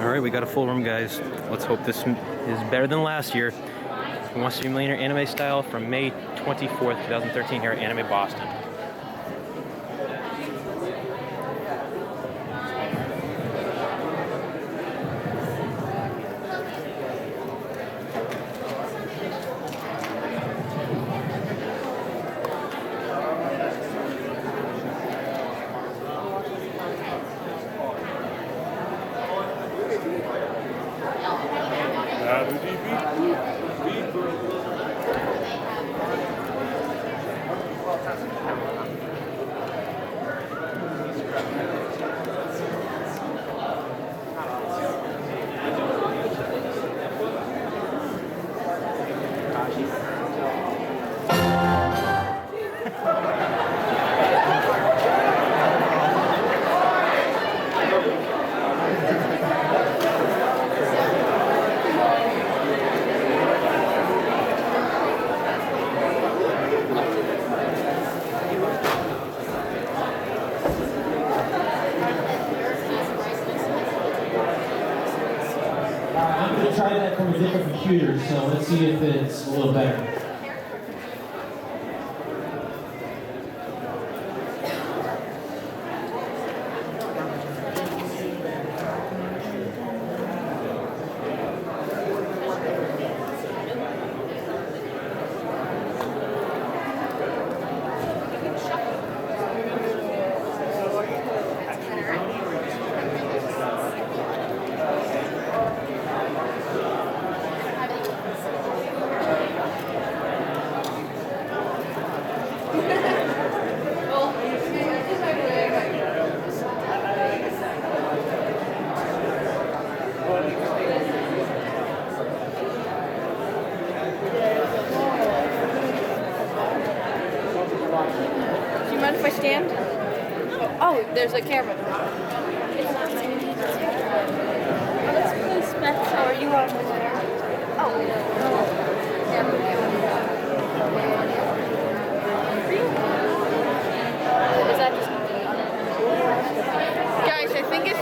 Alright, we got a full room, guys. Let's hope this is better than last year. Who Wants to Be a Millionaire Anime Style from May 24th, 2013 here at Anime Boston. I'm going to try that from a different computer, so let's see if it's a little better. Do you mind if I stand? Oh, there's a camera. Let's play specs. How are you on there? Oh. Is that just... Guys, I think it's...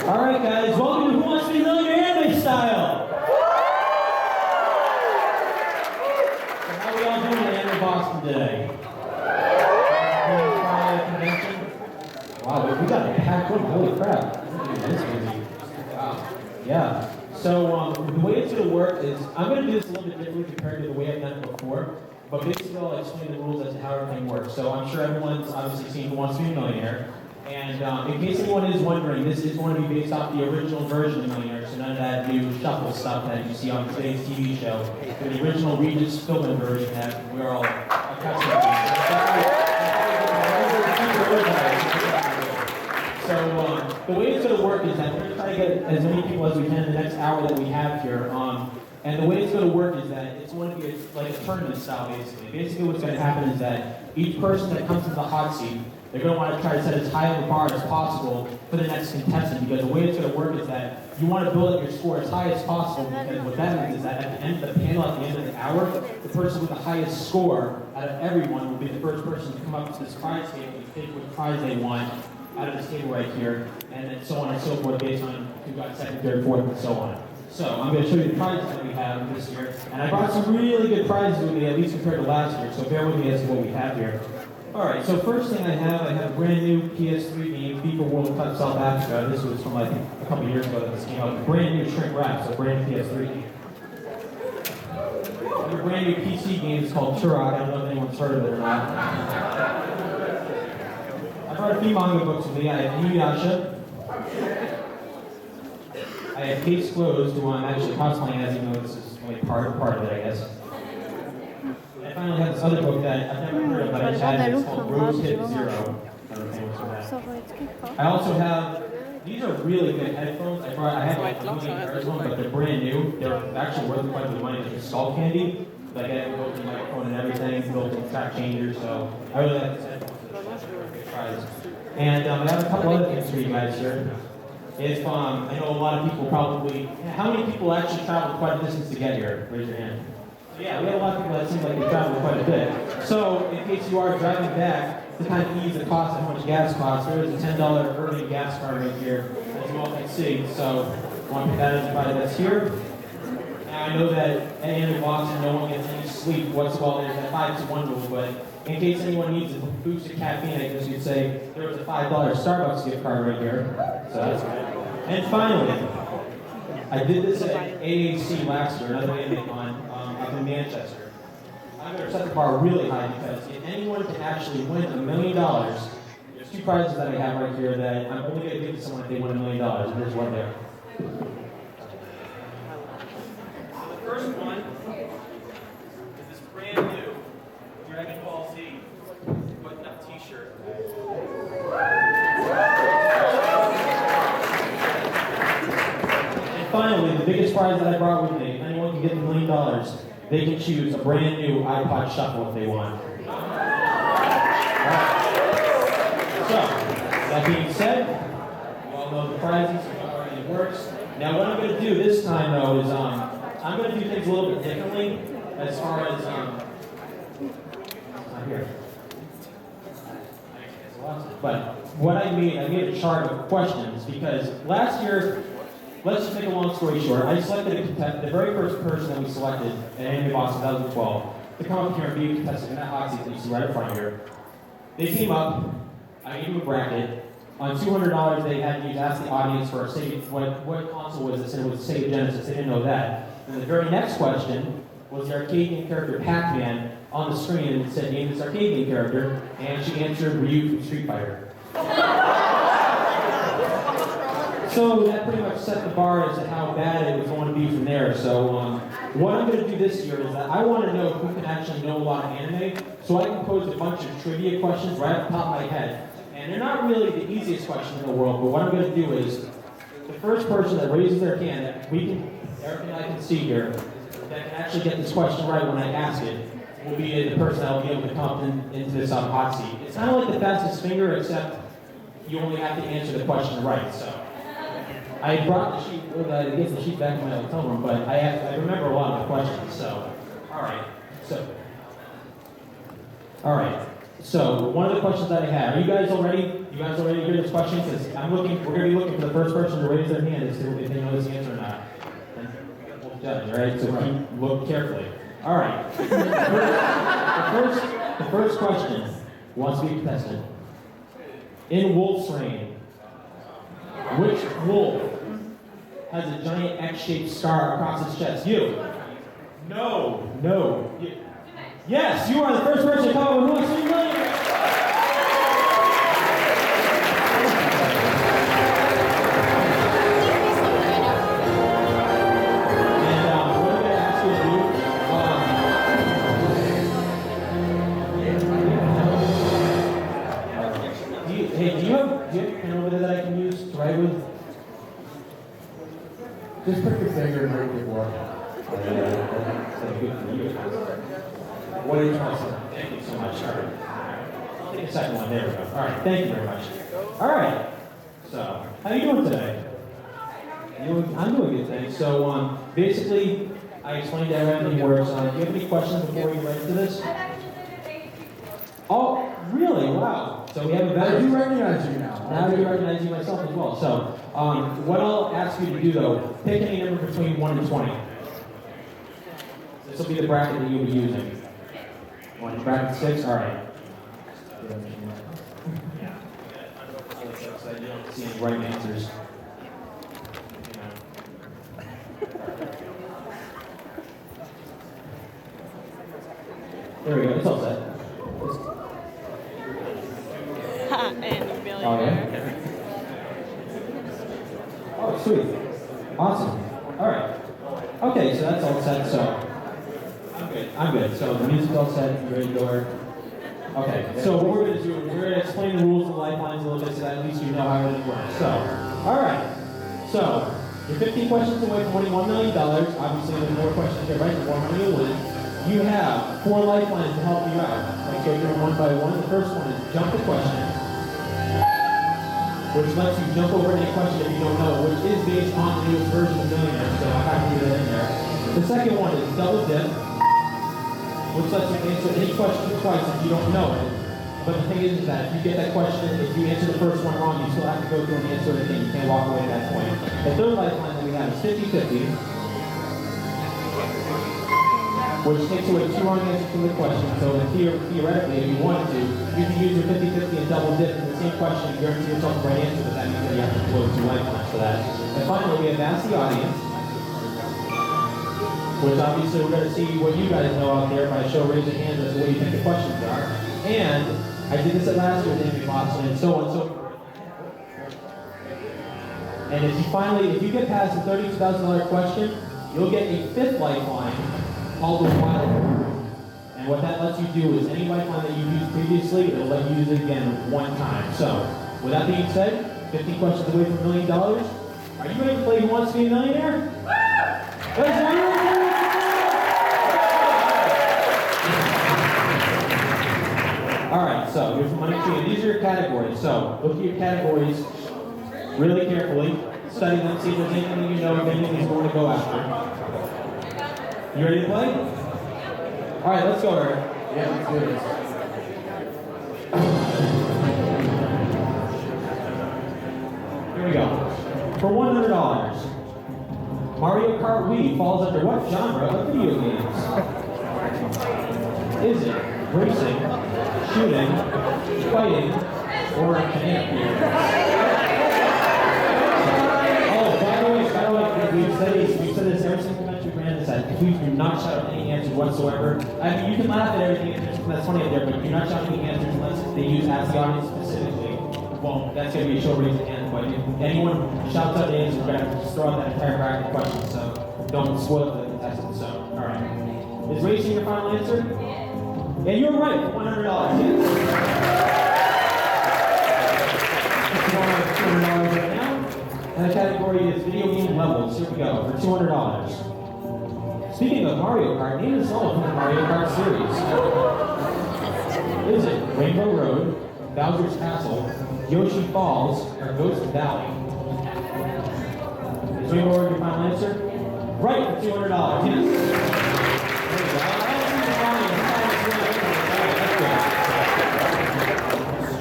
Alright guys, welcome to Who Wants to Be a Millionaire Anime Style! So how are we all doing at Anime Boston today? Convention? Wow, we got a packed room, holy crap. This busy. Wow. Yeah. So the way it's going to work is, I'm going to do this a little bit differently compared to the way I've done it before, but basically I'll explain the rules as to how everything works. So I'm sure everyone's obviously seen Who Wants to Be a Millionaire. And in case anyone is wondering, this is going to be based off the original version of Millionaire, so none of that new shuffle stuff that you see on today's TV show. The original Regis Philbin version that we're all accustomed to. So the way it's going to work is that we're going to try to get as many people as we can in the next hour that we have here. And the way it's going to work is that it's going to be like a tournament style, basically. Basically what's going to happen is that each person that comes to the hot seat, they're going to want to try to set as high of a bar as possible for the next contestant, because the way it's going to work is that you want to build up your score as high as possible, because what that means is that at the end of the panel, at the end of the hour, the person with the highest score out of everyone will be the first person to come up to this prize table and take what prize they want out of this table right here, and then so on and so forth based on who got second, third, fourth, and so on. So I'm going to show you the prizes that we have this year, and I brought some really good prizes with me, at least compared to last year, so bear with me as to what we have here. Alright, so first thing I have a brand new PS3 game, FIFA World Cup South Africa. This was from like a couple years ago that this came out. Brand new shrink wrap, so brand new PS3 game. of a brand new PC game. It's called Turok. I don't know if anyone's heard of it or not. I brought a few manga books with me. I have Inuyasha. I have Case Closed, who I'm actually cosplaying as, even though this is only part of it, I guess. And I finally have this other book that I've never heard of, but I just had. It's called Rose Hit Zero. I don't know if anyone's heard of that. I also have, these are really good headphones. I had like a million pairs of them, but they're brand new. They're actually worth quite a bit of money. They're skull candy. Like I have a built-in microphone and everything, built-in track changer, so I really like this headphones. Prize. And I have a couple other things for you guys here. If I know a lot of people probably, how many people actually traveled quite a distance to get here? Raise your hand. Yeah, we have a lot of people that seem like they traveled quite a bit. So, in case you are driving back, to kind of ease the cost of how much gas costs, there is a $10 Irving gas card right here, as you all can see. So, I want to put that as a that's here. Now, I know that at the end of Boston, no one gets any sleep whatsoever. There's that 5-to-1 rule, but in case anyone needs a boost of caffeine, I guess you'd say there was a $5 Starbucks gift card right here. So that's good. And finally, I did this at AAC last year, another anime con up in Manchester. I'm going to set the bar really high because if anyone can actually win $1 million, there's two prizes that I have right here that I'm only going to give to someone if they win $1 million, and there's one there. The first one is this brand new Dragon Ball Z button-up t-shirt. And finally, the biggest prize that I brought with me, if anyone can get the $1 million, they can choose a brand new iPod Shuffle if they want. Right. So, that being said, you all know the prizes, you know already it works. Now what I'm going to do this time though is I'm going to do things a little bit differently as far as not here. But what I made a chart of questions because last year, let's just make a long story short, I selected a contestant, the very first person that we selected at Anime Boston 2012 to come up here and be a contestant in that hot seat that you see right in front here. They came up, I gave them a bracket. On $200, they had to ask the audience for a Sega, what console was this, and it was Sega Genesis. They didn't know that. And the very next question was the arcade game character Pac-Man on the screen, and it said, name this arcade game character, and she answered Ryu from Street Fighter. So that pretty much set the bar as to how bad it was going to be from there. So what I'm going to do this year is that I want to know who can actually know a lot of anime, so I can pose a bunch of trivia questions right off the top of my head. And they're not really the easiest question in the world, but what I'm going to do is, the first person that raises their hand, that Eric and I can see here, that can actually get this question right when I ask it, will be the person that will be able to come into this hot seat. It's kind of like the fastest finger, except you only have to answer the question right. So I brought the sheet, I guess the sheet back in my hotel room, but I remember a lot of the questions. So, all right. So one of the questions that I have, are you guys all ready? You guys all ready to hear this question? Because we're going to be looking for the first person to raise their hand as to if they know this answer or not. And we'll judge, all right? So look carefully. All right. The first question wants to be contested. In Wolf's reign, which wolf has a giant X-shaped scar across its chest? You. No. Yes, you are the first person to call Who Wants to Be Millionaire? And what I'm going to ask you to do, do you have a pen over there that I can use to write with? Just put your finger and make it work. What are you trying to say? Thank you so much. All right. I'll take a second one. There we go. All right. Thank you very much. All right. So, how are you doing today? I'm doing good, thanks. So, basically, I explained how everything works. Do you have any questions before we get into this? Oh, really? Wow. So we have a better. I do recognize you now. Now I do recognize you myself as well. So, what I'll ask you to do, though, pick any number between 1 and 20. This will be the bracket that you'll be using. Bracket 6? All right. Yeah. I don't see any right answers. There we go. It's all set. And Millionaire. Oh, yeah? Oh, sweet. Awesome. All right. Okay, so that's all set. So I'm good. So the music's all set. You ready to go? Okay. So what we're going to do is we're going to explain the rules of lifelines a little bit so that at least you know how everything works. So, all right. So you're 15 questions away from winning $1 million. Obviously, the more questions you get right, the more money you'll win. You have 4 lifelines to help you out. Let's go through them one by one. The first one is jump the question, which lets you jump over any question if you don't know, which is based on the newest version of Millionaire, so I have to leave that in there. The second one is double dip, which lets you answer any question twice if you don't know it. But the thing is that if you get that question, if you answer the first one wrong, you still have to go through and answer it again. You can't walk away at that point. The third lifeline that we have is 50-50, which takes away 2 wrong answers from the question. So theoretically, if you wanted to, you can use your 50-50 and double dip in the same question and guarantee yourself the right answer, but that means that you have to close 2 lifelines for that. And finally, we have asked the audience, which obviously we're going to see what you guys know out there by show raise of hands as to what you think the questions are. And I did this at last year's Amy Boston and so on and so forth. And if you get past the $32,000 question, you'll get a 5th lifeline called the wild card. And what that lets you do is any lifeline that you've used previously, it'll let you use it again 1 time. So, with that being said, 15 questions away from $1 million. Are you ready to play Who Wants to Be a Millionaire? Alright, so here's the money tree. These are your categories. So, look at your categories really carefully. Study them, see if there's anything you know, if anything is going to go after. You ready to play? All right, let's go, Eric. Yeah, let's do this. Here we go. For $100, Mario Kart Wii falls under what genre of video games? Is it racing, shooting, fighting, or connecting? We've said this every single time Brandon said, please do not shout out any answers whatsoever. I mean, you can laugh at everything that's funny up there, but do not shout any answers unless they use Ask the Audience specifically. Well, that's going to be a show raise again, but if anyone shouts out the answers, we're going to have to just throw out that entire bracket of questions, so don't spoil the contestants. So, alright. Is racing your final answer? And you're right, for $100. $200 right now. And the category is video game levels. Here we go, for $200. Speaking of Mario Kart, name a song from the Mario Kart series. Is it Rainbow Road, Bowser's Castle, Yoshi Falls, or Ghost Valley? Is Rainbow Road your final answer? Right, for $200. Yes.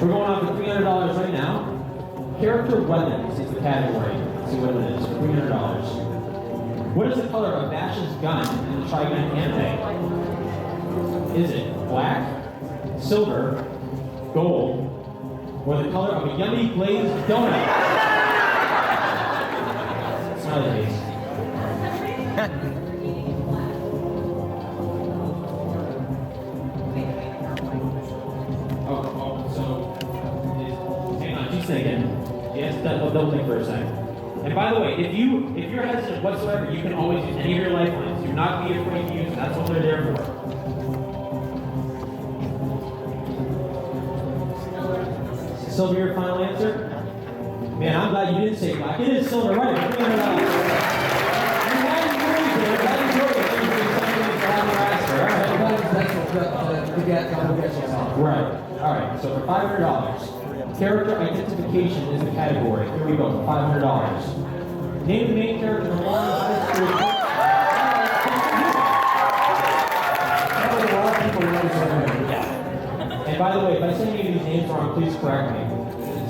We're going on for $300 right now. Character weapons is the category. Let's see what it is. $300. What is the color of Bash's gun in the Trigun anime? Is it black, silver, gold, or the color of a yummy glazed donut? Smiley face. Yes, double think for a second. And by the way, if you're hesitant whatsoever, you can always use any of your lifelines. Do not be afraid to use them. That's what they're there for. Silver, your final answer? Man, I'm glad you didn't say black. It is silver, right? Right. All right. So for $500. Character identification is the category. Here we go, $500. Name the main character of one high school. And by the way, if I say any of these names wrong, please correct me.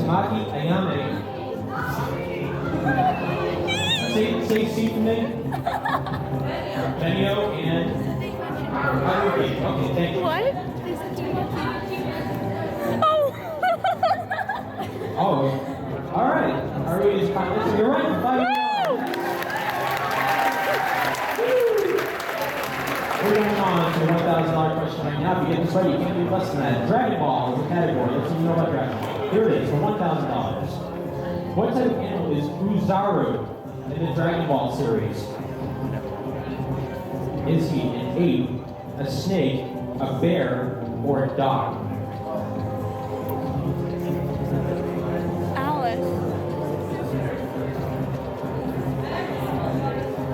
Tamaki Ayame. Say C for me. Benio and Haruki. Okay, thank you. What? Oh, all right. Haruki is fine. Listen, you're right. $500. We're going on to $1,000. $1,000 question right now. If you get this right, you can't do less than that. Dragon Ball is a category. Let's see if you know about Dragon Ball. Here it is for $1,000. What type of animal is Uzaru in the Dragon Ball series? Is he an ape, a snake, a bear, or a dog? Alice.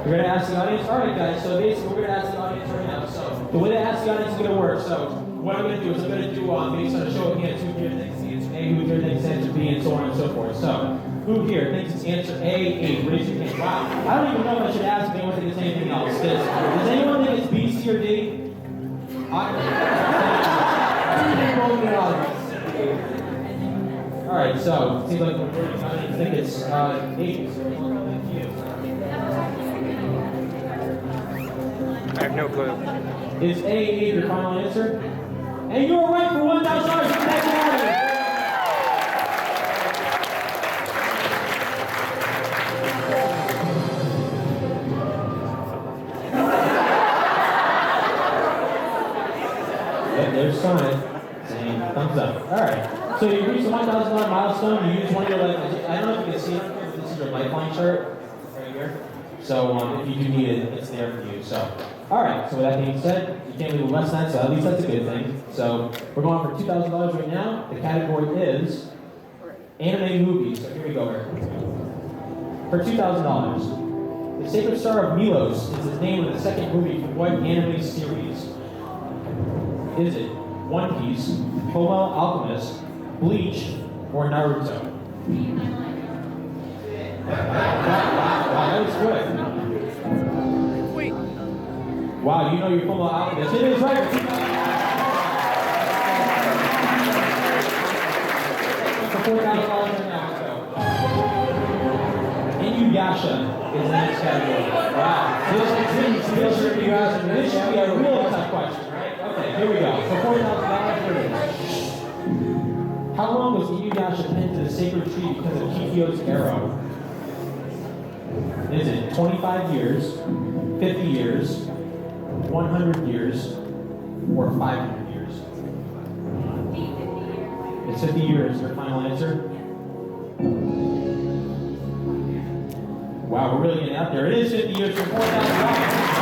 We're going to ask the audience. All right, guys. So basically, we're going to ask the audience right now. So the way to ask the audience is going to work. So what I'm going to do is I'm going to do based on a show of hands who here thinks the answer A, who here thinks the answer B, and so on and so forth. So who here thinks it's answer A? Raise your hand. Wow. I don't even know if I should ask if anyone thinks it's anything else. Does anyone think it's B, C, or D? All right. So it seems like I think it's A. I have no clue. Is A your final answer? And you are right for $1,000. There's sign saying thumbs up. All right. So you reach the $1,000 milestone. You use one of your I don't know if you can see it, but this is your lifeline chart right here. So if you do need it, it's there for you. So, all right. So with that being said, you can't leave less than that. So at least that's a good thing. So we're going for $2,000 right now. The category is anime movies. So here we go. Here. For $2,000, the Sacred Star of Milos is the name of the second movie from what anime series? Is it One Piece, Fullmetal Alchemist, Bleach, or Naruto? Wow, that was good. Wait. Wow, you know your Fullmetal Alchemist. It is right. For $4,000 right now, so. Inuyasha is the next category. Wow. This should be a really tough question. Okay, here we go. For $4,000, here it is. How long was Inuyasha pinned to the sacred tree because of Kikyo's arrow? Is it 25 years, 50 years, 100 years, or 500 years? It's 50 years. Your final answer? Wow, we're really getting out there. It is 50 years for $4,000.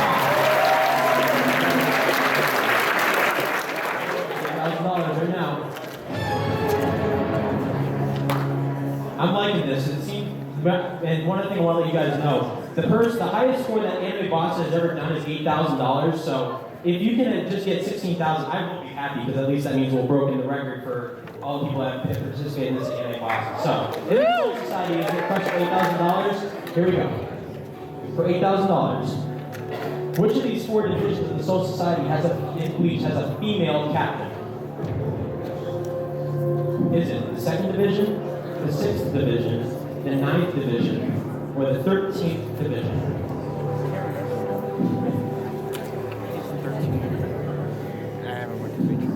Right now. I'm liking this. It seems, and one other thing I want to let you guys know: the highest score that Anime Boss has ever done is $8,000. So if you can just get $16,000, I will be happy because at least that means we'll broken the record for all the people that have participated in this Anime Boss. So if the Soul Society is going to crush $8,000, here we go. For $8,000, which of these four divisions of the Soul Society in Bleach has a female captain? Is it the 2nd division, the 6th division, the 9th division, or the 13th division? I haven't worked with Bleach.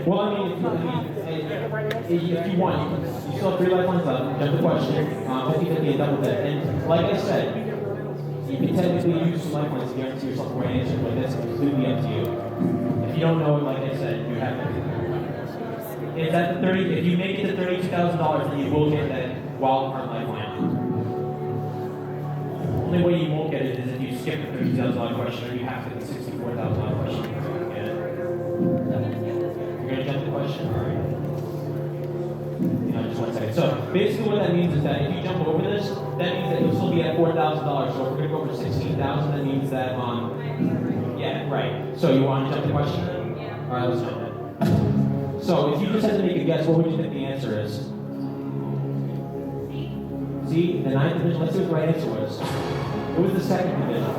Well, I mean, if you want, you still have 3 lifelines left. Jump the question. 50-50 and double dead. And like I said, you can technically use 2 lifelines to guarantee yourself the right answer, but that's completely up to you. If you don't know it, like I said, you have to. It's at the 30. If you make it to $32,000, then you will get that wild card lifeline. Only way you won't get it is if you skip the $32,000 question, or you have to get the $64,000 question. You're going to jump the question? All right. Just 1 second. So basically what that means is that if you jump over this, that means that you'll still be at $4,000. So if we're going to go over $16,000, that means that, yeah, right. So you want to jump the question? All right, let's jump it. So if you just had to make a guess, what would you think the answer is? See, the 9th division, let's see what the right answer was. It was the 2nd division.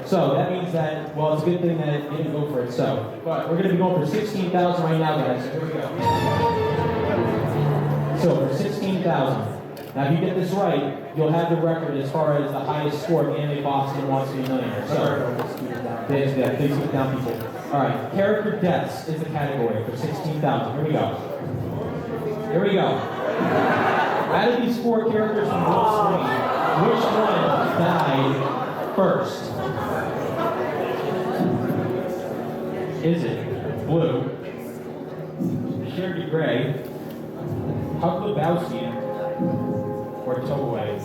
So that means that, well, it's a good thing that you didn't go for it. So, but we're going to be going for $16,000 right now, guys. So here we go. So for $16,000, Now, if you get this right, you'll have the record as far as the highest score in Anime Boston Wants to Be a Millionaire. So, please keep down, people. All right, character deaths is the category for 16,000. Here we go. Here we go. Out of these 4 characters from Wolf's Screen, which one died first? Is it Blue, Sherry Gray, Huck Lebowski, or Togaway?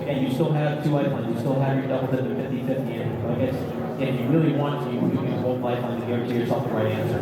Again, you still have 2 lifelines. You still have your double dip of 50-50. And I guess if you really want to, you can use both lifelines to guarantee yourself the right answer.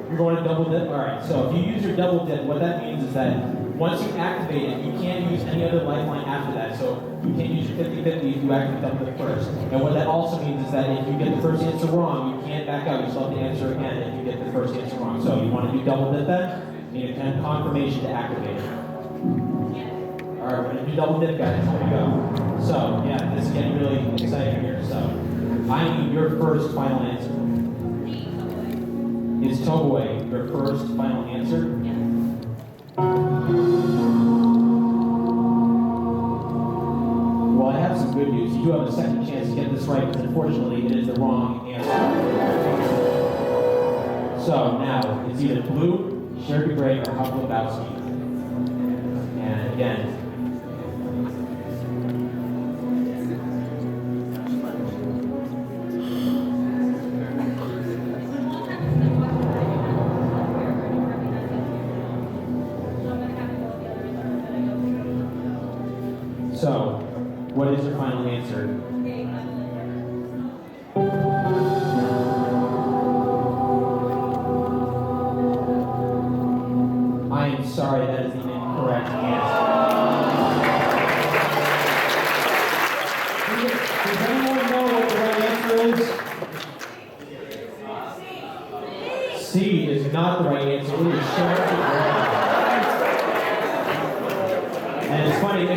You're going to double dip? All right, so if you use your double dip, what that means is that once you activate it, you can't use any other lifeline after that. So you can't use your 50-50 if you activate double dip first. And what that also means is that if you get the first answer wrong, you can't back out. You still have to answer again if you get the first answer wrong. So you want to do double dip then? You need a confirmation to activate it. All right, we're going to do double dip, guys. Here we go. So, yeah, this is getting really exciting here. So, I need your first final answer. Is Togaway your first final answer? Well, I have some good news. You do have a second chance to get this right, but unfortunately, it is the wrong answer. So now, it's either Blue, Sherry Gray, or Huck Lebowski. And again, so, what is your final answer? I am sorry, that is the incorrect answer. Does anyone know what the right answer is? C is not the right answer. It is Sherry Gray. And it's funny, if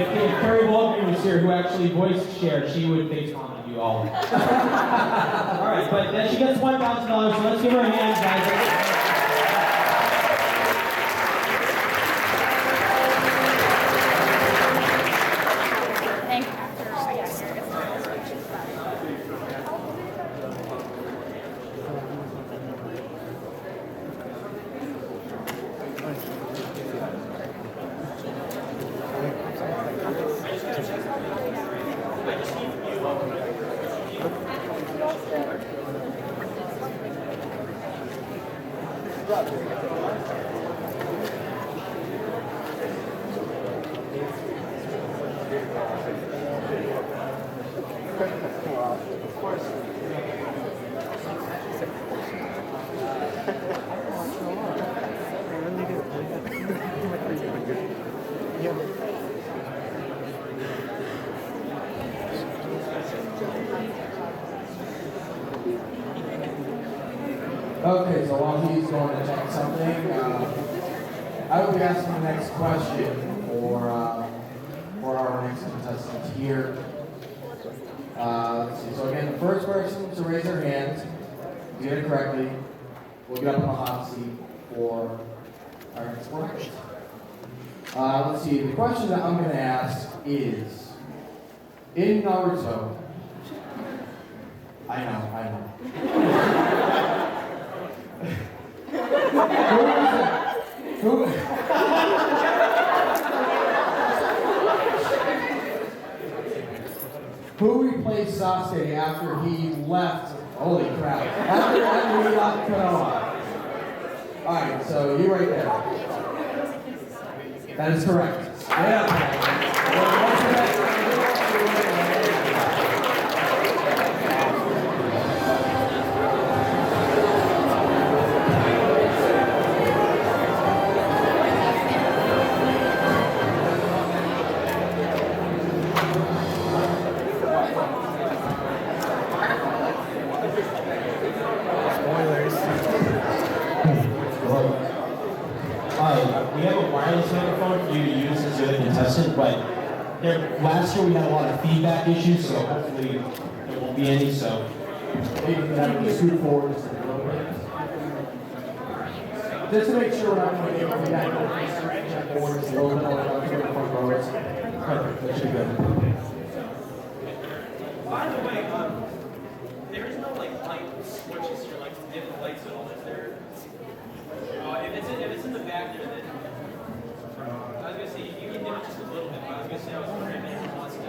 Carrie Walker was here, who actually voiced Cher, she would face palm at you all. Alright, but then she gets $1,000, so let's give her a hand, guys. Thank you. Okay, so while he's going to check something, I will be asking the next question for our next contestant here. Let's see. So again, the first person to raise their hand, get it correctly, will get up on the hot seat for our next question. Let's see. The question that I'm going to ask is, in Naruto, I know. Who replaced Sasuke after he left? Holy crap! After he left Konoha. All right, so you right there. That is correct. Yeah. contestant, but last year we had a lot of feedback issues, so hopefully there won't be any. So Maybe you can scoot forward just a little bit. Just to make sure we're not going to get feedback. Check forward just a little bit. I want to go to the front rows. Perfect. That should be good. by the way, there is no like light switches here, like different lights and all that there. If it's in the back there, then I was gonna say you can dim it just a little bit. But I was gonna say I was wondering if anyone wants to.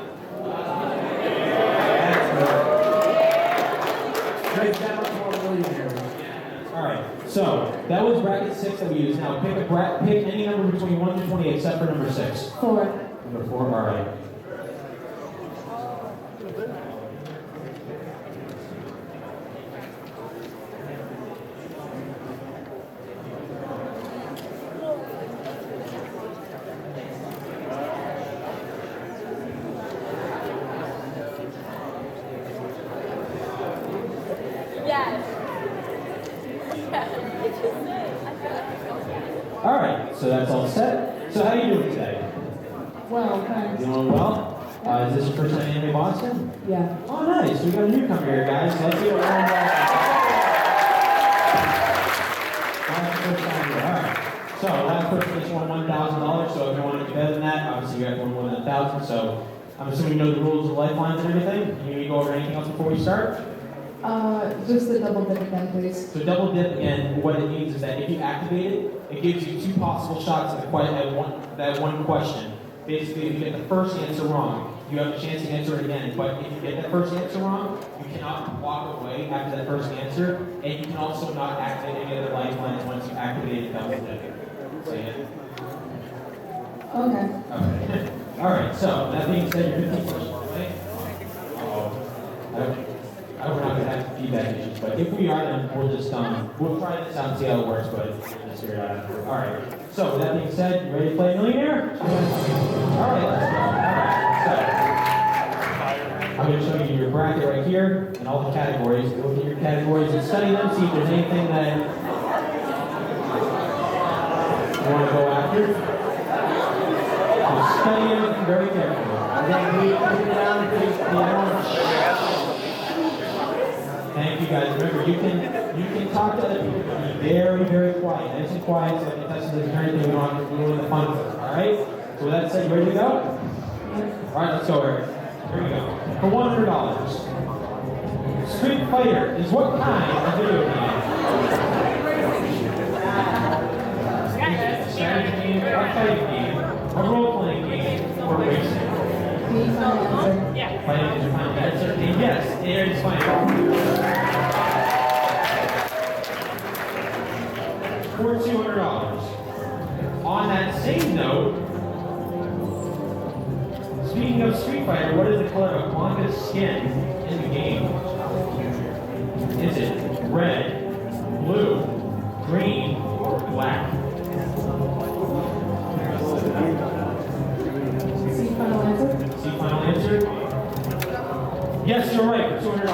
All right, so that was bracket 6 that we used. Now pick any number between 1 to 20 except for number 6. 4. Number 4, all right. All right, so that's all set. So how are you doing today? Well, thanks. Doing well? Is this your first time in Boston? Yeah. Oh, nice. We got a newcomer here, guys. So let's see what we're on. First time here. All right. So last person just won $1,000. So if you want to do better than that, obviously you have to win more than 1,000. So I'm assuming you know the rules of lifelines and everything. You need to go over anything else before we start? Just the double dip again, please. So double dip again, what it means is that if you activate it, it gives you 2 possible shots at that one question. Basically, if you get the first answer wrong, you have a chance to answer it again. But if you get that first answer wrong, you cannot walk away after that first answer, and you can also not activate any other lifelines once you activate double dip. Say it. Okay. Okay. All right. So that being said, you're 15 questions away. I hope we're not going to have feedback issues, but if we are, then we'll just we'll try this out and see how it works, but we'll just figure it out after. All right. So with that being said, you ready to play Millionaire? All right, let's go. All right. So I'm going to show you your bracket right here and all the categories. Look at your categories and study them. See if there's anything that you want to go after. So study everything very carefully. Again, we put it down to the Thank you guys. Remember, you can talk to other people, but be very, very quiet. Nice and quiet, so the contestants doesn't hear anything. We don't have to ruin the fun for it. All right? So with that said, you ready to go? All right, let's go, Eric. Here we go. For $100, Street Fighter is what kind of video game? A strategy game, a fighting game, a role-playing game, or racing? Fighting is your final answer. And yes, it is final. For $200. On that same note, speaking of Street Fighter, what is the color of Blanca's skin in the game? Is it red, blue, green, or black? See final answer? See final answer? Yes, you're right, for $200.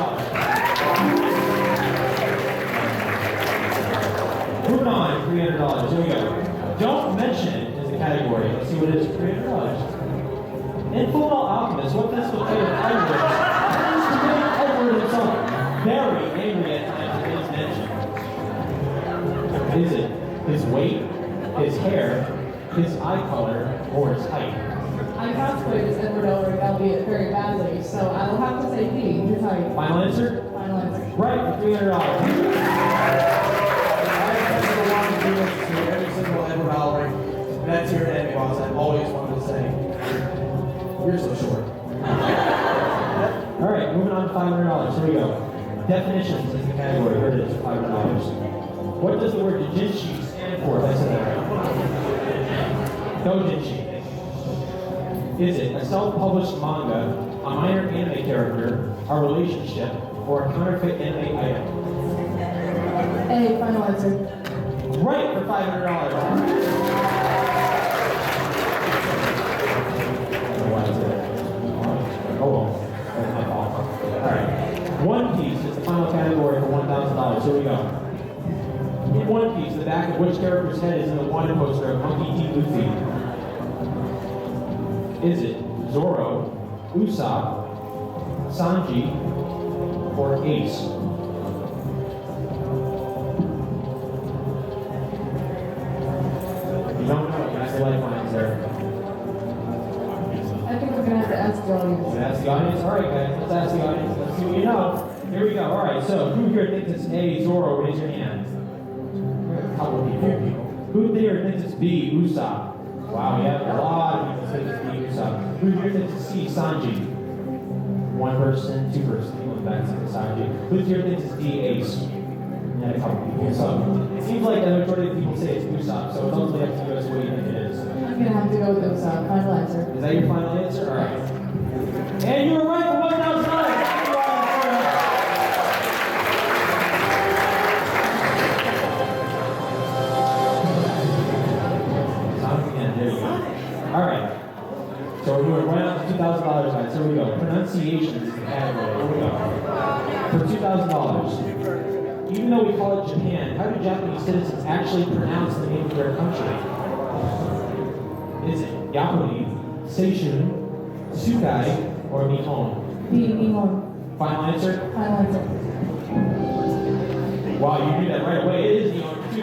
Moving on, $300. Here we go. Don't mention it is the category. Let's see what it is for $300. In Fullmetal Alchemist, what physical trait of Edward tends to make Edward himself very angry at times if it is mentioned? Is it his weight, his hair, his eye color, or his height? I contemplated this Edward Elric, albeit very badly, so I will have to say B, his height. Final answer? Final answer. Right, for $300. every single Edward Elric that's here at Andy Boss, I've always wanted to say, you're so short. All right, moving on to $500. Here we go. Definitions is the category. Here it is, $500. What does the word doujinshi stand for? If I said that right. Doujinshi. Is it a self-published manga, a minor anime character, a relationship, or a counterfeit anime item? A, final answer. Right, for $500. Oh well, that's my fault. Alright. One Piece is the final category for $1,000. Here we go. In One Piece, the back of which character's head is in the one poster of Monkey D. Luffy? Is it Zoro, Usopp, Sanji, or Ace? If you don't know, you have the lifelines there. I think we're gonna have to ask the audience. Wanna ask the audience? All right, guys, let's ask the audience. Let's see what you know. Here we go. All right, so who here thinks it's A, Zoro? Raise your hand. A couple of people. Who here thinks it's B, Usopp? Wow, we have a lot of people think it's B, Usopp. Who here thinks it's C, Sanji? One person, two person. People in the back think it's Sanji. Who here thinks it's D, Ace? And a couple people. So it seems like the majority of people say it's Usopp, so it's ultimately up to you as to what you think it is. I'm gonna have to go with those final answer. Is that your final answer? All right. And you were right for $1,000. There you go. All right. So we're doing right on to $2,000, guys. Here we go. Pronunciations is the category. Here we go. For $2,000. Even though we call it Japan, how do Japanese citizens actually pronounce the name of their country? Is it Yaponi, Seishun, Sukai, or Nihon? B, Nihon. Final answer? Final answer. Wow, you knew that right away. It is Nihon for $2,000.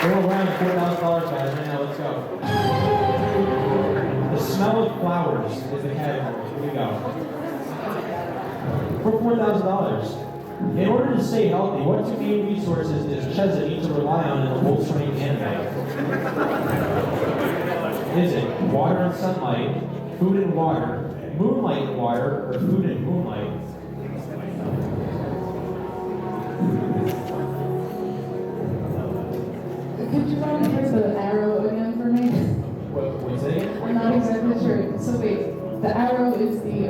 We're around $4,000, guys. Right now, let's go. The smell of flowers is the category. Here we go. For $4,000. In order to stay healthy, what two main resources does Cheza need to rely on in the Wolf Train anime? Is it water and sunlight, food and water, moonlight and water, or food and moonlight? Could you run through the arrow again for me? What's it? I'm not exactly sure. So wait, the arrow is the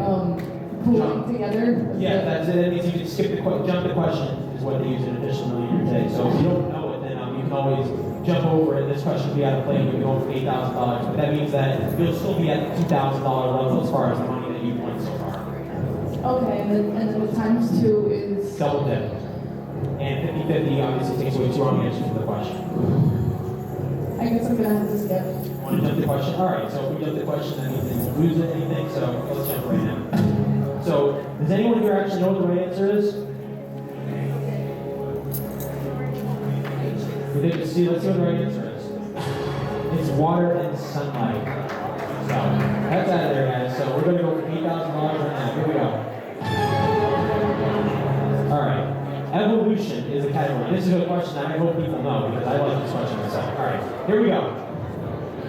pulling together? Yeah, that's it. That means you can skip jump the question is what they use in official Millionaire today. So if you don't know it, then you can always jump over it. This question will be out of play and you'll be going for $8,000. But that means that you'll still be at the $2,000 level as far as the money that you've won so far. Okay, and then the times two is? Double dip. And 50-50 obviously takes away two wrong answers to the question. I guess I'm gonna have to skip. Want to jump the question? All right, so if we jump the question, that means you lose anything, so let's jump right now. So, does anyone here actually know what the right answer is? Let's see what the right answer is. It's water and sunlight. So, that's out of there, guys. So, we're going to go for $8,000 right now. Here we go. All right. Evolution is a category. This is a question that I hope people know because I like this question myself. All right. Here we go.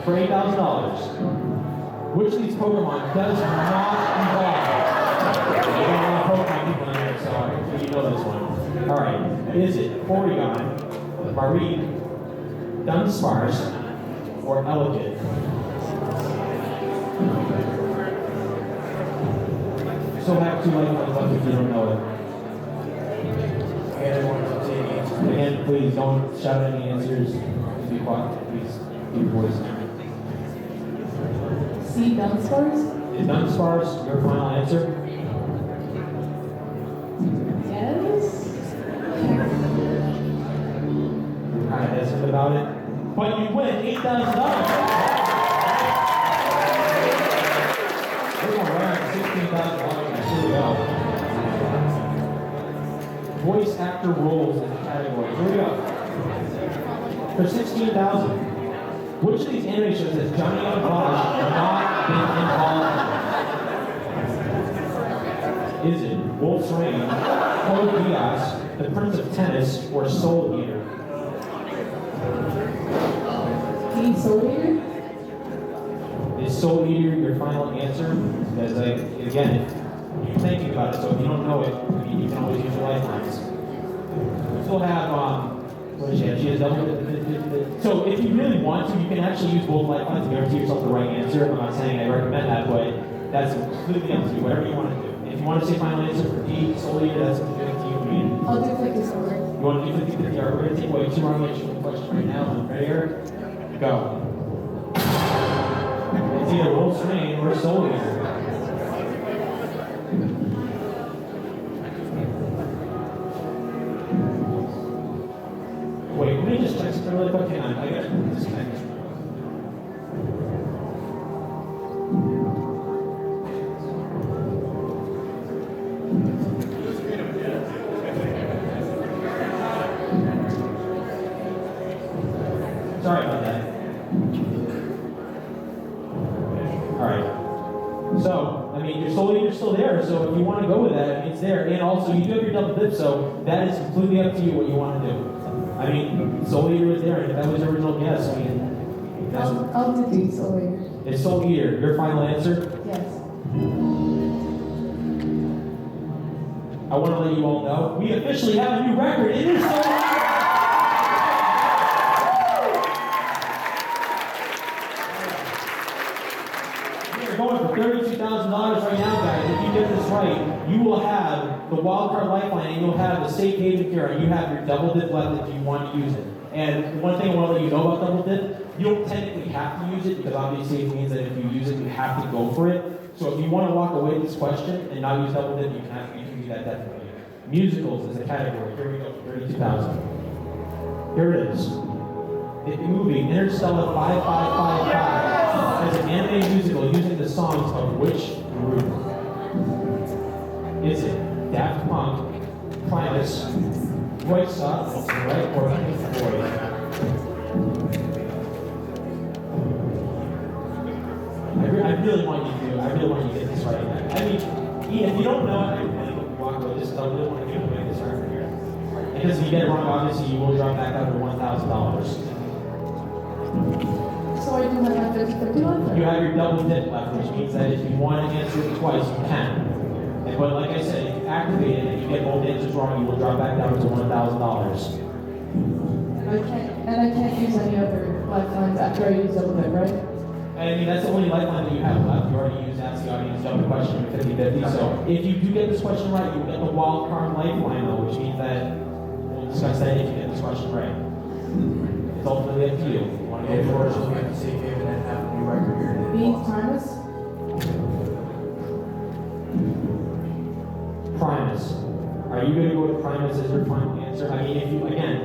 For $8,000. Which of these Pokemon does not evolve? We got a lot of Pokemon people in here, so hopefully you know this one. Alright, is it Porygon, Mareep, Dunsparce, or Elegant? So have two lifelines left if you don't know it. Again, please don't shout any answers. Just be quiet, please. Keep your voice down. C, Dunsparce? Is Dunsparce your final answer? Yes. You're kind of hesitant about it. But you win $8,000. We're going around $16,000. Here we go. Voice actor roles in the category. Here we go. For $16,000. Which of these anime shows has Johnny Young Bosch not been involved in? Is it Wolf's Rain, Code Geass, The Prince of Tennis, or Soul Eater? D, Soul Eater? Is Soul Eater your final answer? Because, again, you're thinking about it, so if you don't know it, you can always use your lifelines. We still have, what does she have? She has double. So if you really want to, you can actually use both lifelines to guarantee yourself the right answer. I'm not saying I recommend that, but that's completely up to you, whatever you want to do. If you want to say final answer for D, Soul Eater, that's completely up to you. I'll do like this over. You want to do 50-50? All right, we're going to take away two wrong answers from the question right now. Ready here? Go. It's either Wolf's Rain or Soul Eater. Wait, let me just check something really quick. Hang on, I got to disconnect. So, I mean, your soul leader's still there, so if you want to go with that, it's there. And also, you do have your double dip, so that is completely up to you what you want to do. I mean, soul leader was there, and if that was your original guess, I mean, that's, I'll do the soul leader. it's soul leader. Your final answer? Yes. I want to let you all know, we officially have a new record. It is soul leader! We're going for $32,000 right now, guys. If you get this right, you will have the wildcard lifeline, and you'll have the safe haven here, and you have your double dip left if you want to use it. And one thing I want to let you know about double dip, you don't technically have to use it, because obviously it means that if you use it, you have to go for it. So if you want to walk away with this question and not use double dip, you can do that definitely. Musicals is a category. Here we go, 32,000. Here it is. The movie Interstellar 5555 is an anime musical using the songs of which group? Is it Daft Punk, Primus, Royce, right, or Pink Floyd? I really want you to get this right. I mean, if you don't know it, I really hope you walk away with this, because I really want to give away this record here. Because if you get it wrong, obviously you will drop back under $1,000. So I do have my 50/50 left? You have your double dip left, which means that if you want to answer it twice, you can. But like I said, if you activate it and you get both answers wrong, you will drop back down to $1,000. And I can't use any other lifelines after I use double dip, right? And I mean, that's the only lifeline that you have left. You already used Ask the Audience double question 50/50. So if you do get this question right, you'll get the wild card lifeline though, which means that we'll discuss that if you get this question right. It's ultimately up to you. You want to go first? We have to safe haven and have a new record here. Being Primus? Primus. Are you going to go with Primus as your final answer? I mean, if you, again,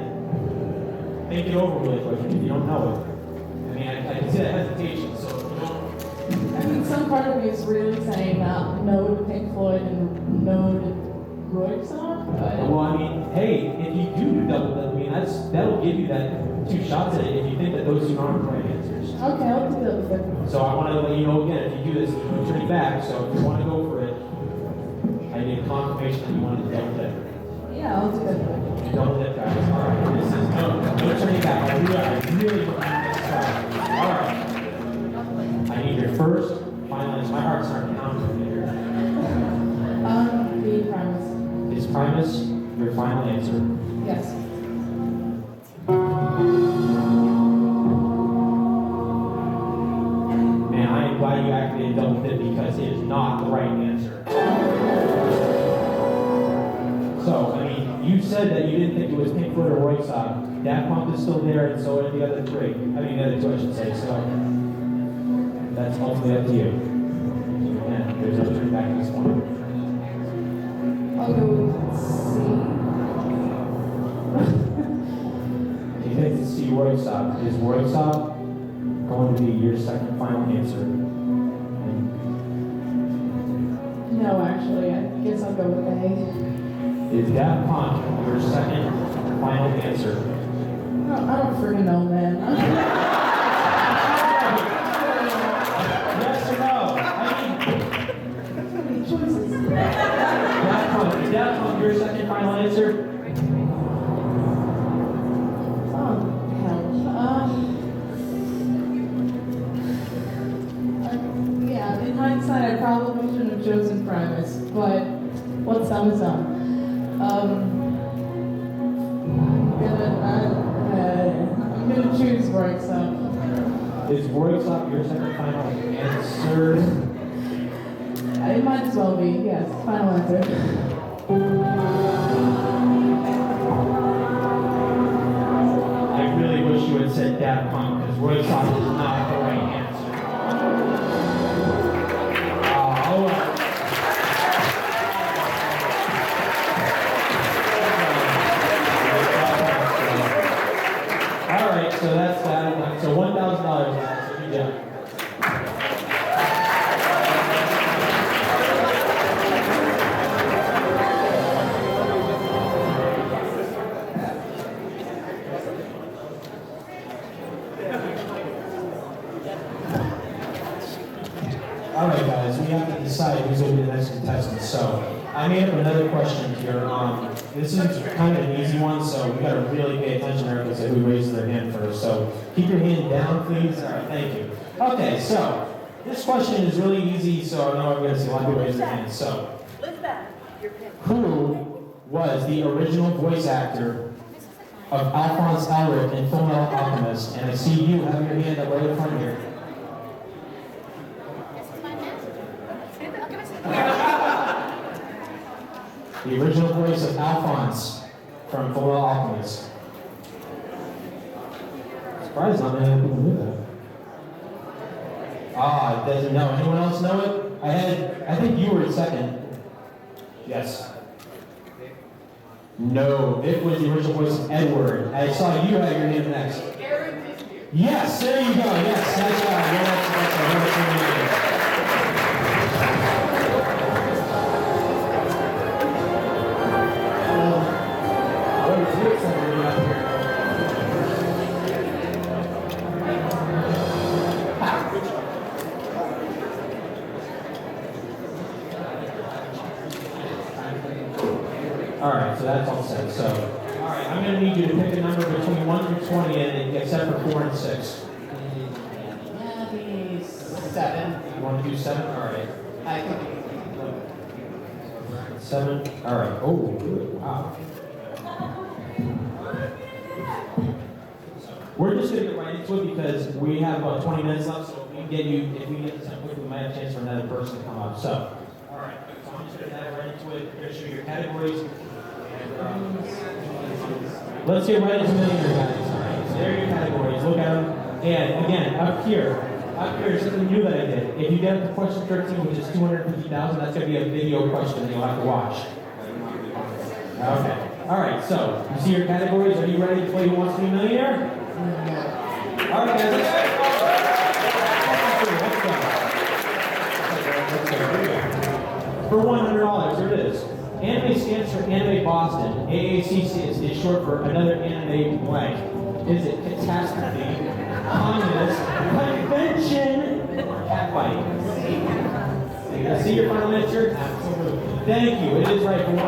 think it over really quick if you don't know it. I mean, I can see that hesitation, so if you don't. I mean, some part of me is really saying no to Pink Floyd and no to Royce song, but... Well, I mean, hey, if you do double dip, I mean, that'll give you that 2 shots at it if you think that those 2 aren't the right answers. Okay, I'll do double dip. So I want to let you know again, if you do this, you can turn it back. So if you want to go for it, I need confirmation that you want to double dip. Yeah, I'll do double dip. You double dip, guys. All right. This is no turning back. I really want this try. All right. I need your first final answer. My heart's starting to pound here. Being Primus. Is Primus your final answer? Yes. Man, I am glad you activated double dip because it is not the right answer. So, I mean, you said that you didn't think it was Pink Floyd or Royce. Daft Punk is still there, and so are the other 3. I mean, the other 2, I should say. So, that's ultimately up to you. And there's no turning back at this point. I'll go with C. Do you think it's C Royce? Is Royce going to be your second final answer? No, actually, I guess I'll go with A. Is Daft Punk your second final answer? I don't freaking know, man. Yes or no? I mean, So many choices. is Daft Punk your second final answer? Oh, hell. Yeah, in hindsight, I probably shouldn't have chosen Primus, but what's done is done. I'm gonna choose Royce. Is Royce your second final answer? It might as well be, yes. Final answer. I really wish you had said Daft Punk because Royce is not the right answer. All right. All right, so that's that. So $1,000. Good job. guys, we have to decide who's going to be the next contestant. So I made up another question here. This is kind of an easy one, so we got to really pay attention here because who raises their hand first. So keep your hand down, please. All right, thank you. Okay, so this question is really easy, so I know I'm going to see a lot of people raise their hands. So, who was the original voice actor of Alphonse Elric in Fullmetal Alchemist? And I see you have your hand up right in front here. The original voice of Alphonse from Fullmetal Alchemist. Surprised not many people knew that. Ah, it doesn't know. Anyone else know it? I think you were in second. Yes. No, it was the original voice of Edward. I saw you had your hand next. Yes, there you go. Yes, that's right. Alright, so that's all set. So, alright, I'm going to need you to pick a number between 1 through 20 and except for 4 and 6. Maybe 7. You want to do 7? Alright. I think 7. Alright. Oh, good. Wow. We're just going to get right into it because we have about 20 minutes left, so if we get this done quickly, we might have a chance for another person to come up. So, alright. So I'm just going to dive right into it. We're going to show you your categories. Let's get right into Millionaire, guys. Alright, so there are your categories. Look at them. And again, up here is something new that I did. If you get up to question 13, which is 250,000, that's going to be a video question that you'll have to watch. Okay. Alright, so you see your categories. Are you ready to play Who Wants to Be a Millionaire? Alright, guys, let's go. For $100, here it is. Anime stands for Anime Boston. AAC is short for another anime blank. Is it catastrophe, communist, convention, catfight? See your final answer? Absolutely. Thank you. It is right for $100.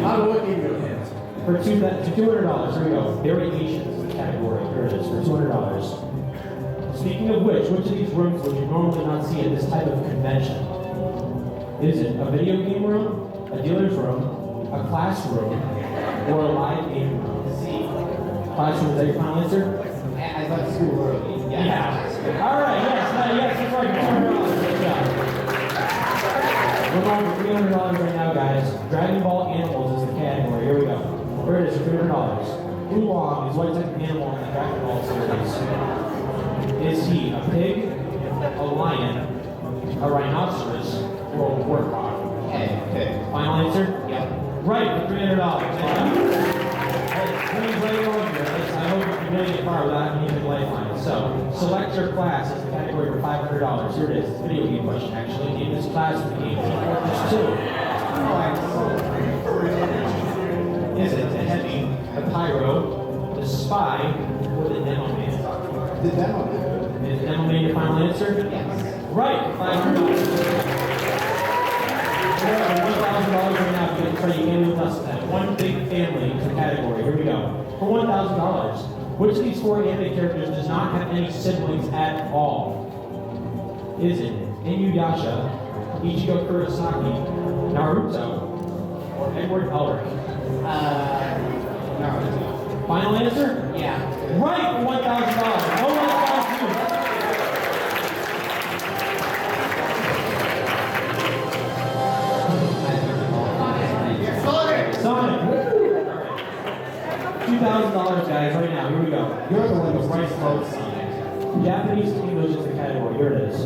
I'm looking at it. For $200, here we go. Variations category. Here it is for $200. Speaking of which of these rooms would you normally not see at this type of convention? Is it a video game room, a dealer's room, a classroom, or a live game room? Classroom, is that your final answer? I left school early. Yeah. All right, yes, that's right. $200. Good job. We're going for $300 right now, guys. Dragon Ball Animals is the category. Here we go. Here it is for $300. Oolong is what type of animal in the Dragon Ball series? Is he a pig, a lion, a rhinoceros, or a warthog? Okay. Final answer? Yep. Right, for $300. Please right over here. I hope you can really get far without having any lifeline. So, select your class as the category for $500. Here it is. It's a video game question, actually. Name this class of the game. There's 2. Is it the heavy, the pyro, the spy, or the demo man? The demo man. Is demo man your final answer? Yes. Right, $500. $1,000 right now, you can't live with us that. One big family is the category. Here we go. For $1,000, which of these 4 anime characters does not have any siblings at all? Is it Inuyasha, Ichigo Kurosaki, Naruto, or Edward Elric? Naruto. Final answer? Yeah. Right, for $1,000. Oh, Sonic! $2,000, guys, right now. Here we go. You're the one who's right close, Sonic. Japanese to English is the category. Here it is.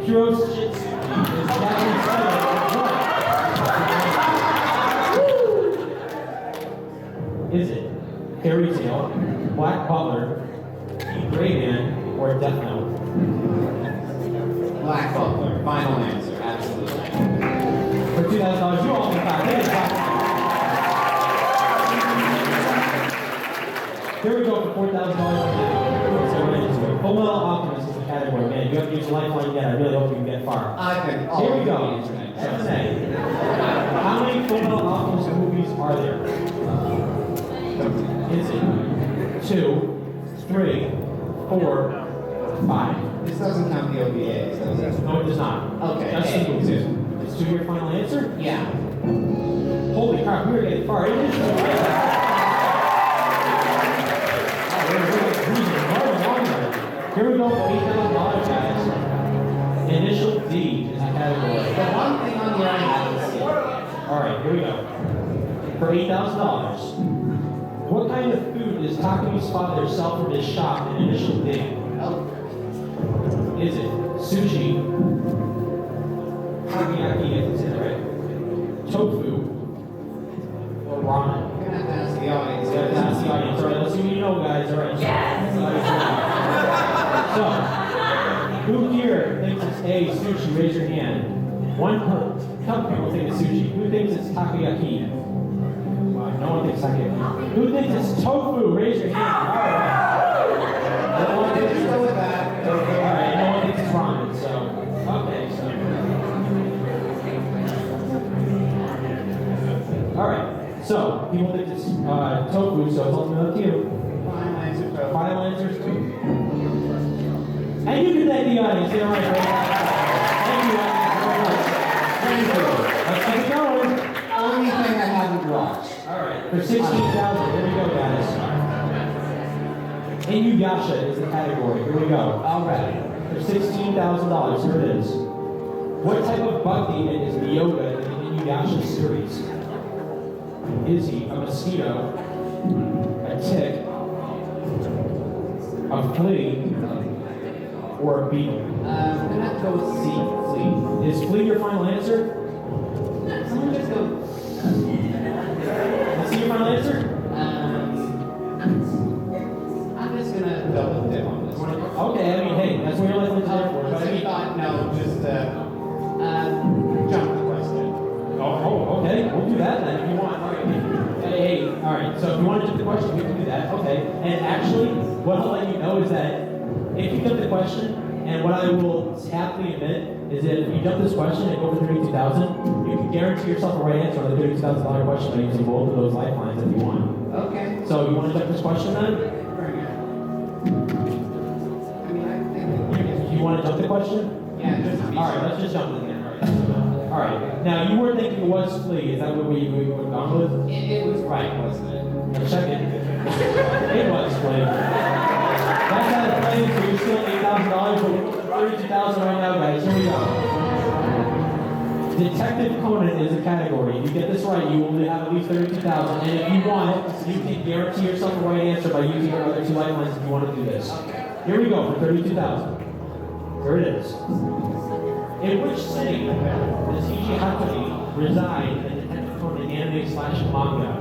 Kuroshitsuki is Japanese title. Is it Fairy Tail, Black Butler, Gray Man, or Death Note? Black Butler. Final answer. Absolutely. For $2,000, you all can clap. Here we go for $4,000. Fullmetal Alchemist category. Man, you have to use a lifeline yet. I really hope you can get far. I've been all Here we over go. the internet. That's an A. How many Fullmetal Alchemist movies are there? Is it 2, 3, 4, 5? This doesn't count the OVAs, does it? No, it does not. Okay, Just A, the movies. 2. Is 2 your final answer? Yeah. Holy crap, we were getting far. It is the right. Here we go for $8,000, guys. Initial D is the category. The one thing on here I haven't seen. All right, here we go. For $8,000, what kind of food does Takumi's father sell from his shop in Initial D? Oh, Is it sushi, takoyaki, if it's in there, right? Tofu, or ramen? I'm gonna have to ask the audience. Yeah, that's the audience. All right, let's see what you know, guys. All right. So, who here thinks it's A, sushi? Raise your hand. Couple people think it's sushi. Who thinks it's takoyaki? No one thinks takoyaki. Who thinks it's tofu? Raise your hand. All right. No one thinks Go with that. All right. No one thinks it's ramen. So, okay. So. All right. So, people think it's tofu. So, it's ultimately up to you. Final answer, Joe. Final answers too. And you can thank the audience. They're right. Thank you, audience, very much. Thank you. Let's keep it going. Only thing I haven't watched. All right. For 16,000, here we go, guys. Inuyasha is the category. Here we go. All right. For $16,000, here it is. What type of bug demon is Ryoga in the Inuyasha series? Is he a mosquito, a tick, a flea, or a beetle? I'm gonna have to go with C, flea. Is flea your final answer? Someone just go. Is he your final answer? I'm just gonna double dip on this one. Okay, I mean, hey, that's what your life is there for. But I mean, No, just jump the question. oh, okay, we'll do that then if you want. All right. Hey, all right. So if you want to jump the question, we can do that. Okay. And actually, what I'll let you know is that if you jump the question, and what I will happily admit is that if you jump this question and go for 32,000, you can guarantee yourself a right answer on the $32,000 question by using both of those lifelines if you want. Okay. So you want to jump this question then? Bring it. I mean, I think You want to jump the question? yeah, just to be All right, sure. let's just jump it again. All right. Now you were thinking it was flea. Is that what we would have gone with? It was right, wasn't it? Now check it. It was flea. That's how it plays. So you're still $8,000, but we're $32,000 right now, guys. Here we go. Detective Conan is a category. If you get this right, you will have at least $32,000. And if you want, you can guarantee yourself the right answer by using your other two lifelines if you want to do this. Here we go for $32,000. Here it is. In which city does Ichi Hakuri reside in Detective Conan anime/manga?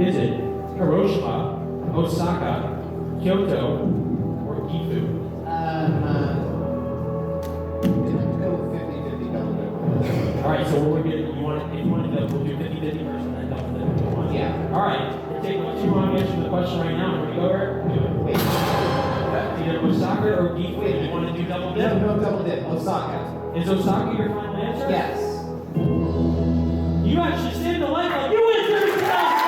Is it Hiroshima, Osaka, Kyoto, or Gifu? I'm gonna go with 50-50 double dip. All right, so what we're getting, if you want to we'll do 50-50 first and then double dip if you want. Yeah. All right, we're taking what you want to answer the question right now. Here we go, Eric. Do it. Wait. Either Osaka or Gifu. Do you want to do double dip? No, double dip. Osaka. Is Osaka your final answer? Yes. You actually saved the lifeline. You win $32,000.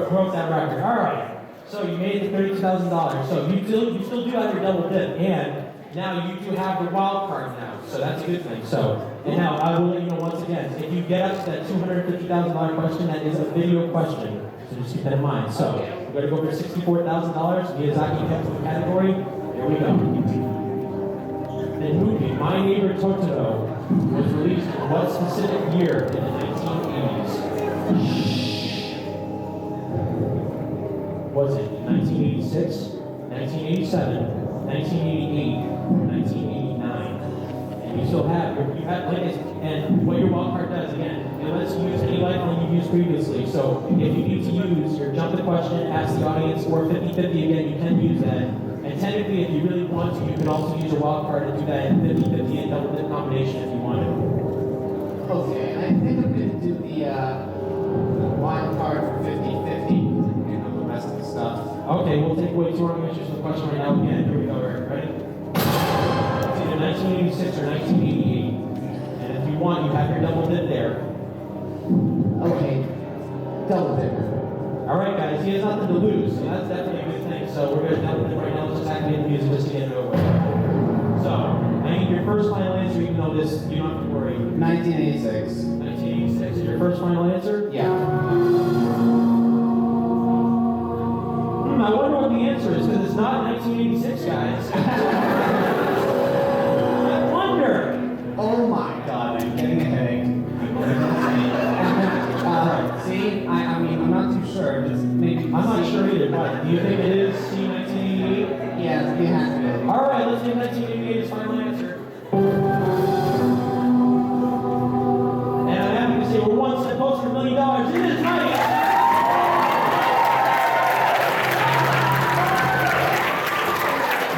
Broke that record. All right. So you made the $32,000. So you still do have your double dip, and now you do have the wild card now. So that's a good thing. So, and now I will let you know once again, if you get up to that $250,000 question, that is a video question. So just keep that in mind. So we're gonna go for $64,000. Miyazaki kept the category. Here we go. The movie My Neighbor Totoro was released in what specific year in the 1980s? Was it 1986, 1987, 1988, 1989? And you still have, and what your wild card does, again, it lets you use any lifeline you've used previously. So if you need to use your jump the question, ask the audience, or 50-50 again, you can use that. And technically, if you really want to, you could also use a wild card to do that 50-50 and double dip combination if you wanted. Okay, I think I'm gonna do the wild card for 50-50. You know, the rest of the stuff. Okay, we'll take away 200 inches from the question right now. Again, here we go, Eric. Ready? It's either 1986 or 1988. And if you want, you have your double dip there. Okay, double dipper. All right, guys, he has nothing to lose, so that's definitely a good thing. So we're going to double dip right now. Let's just activate the music just to get it over. So, I need your first final answer, even though this, you don't have to worry. 1986. 1986 is your first final answer? Yeah. I wonder what the answer is, because it's not 1986, guys. I wonder. Oh my god, I'm getting a headache. See, I mean, I'm not too sure. Just maybe. I'm not sure either, but do you think it is C 1988? Yeah, it has to be. All right, let's get 1988 as final answer. And I'm happy to say we're one step closer to $1 million. It is right.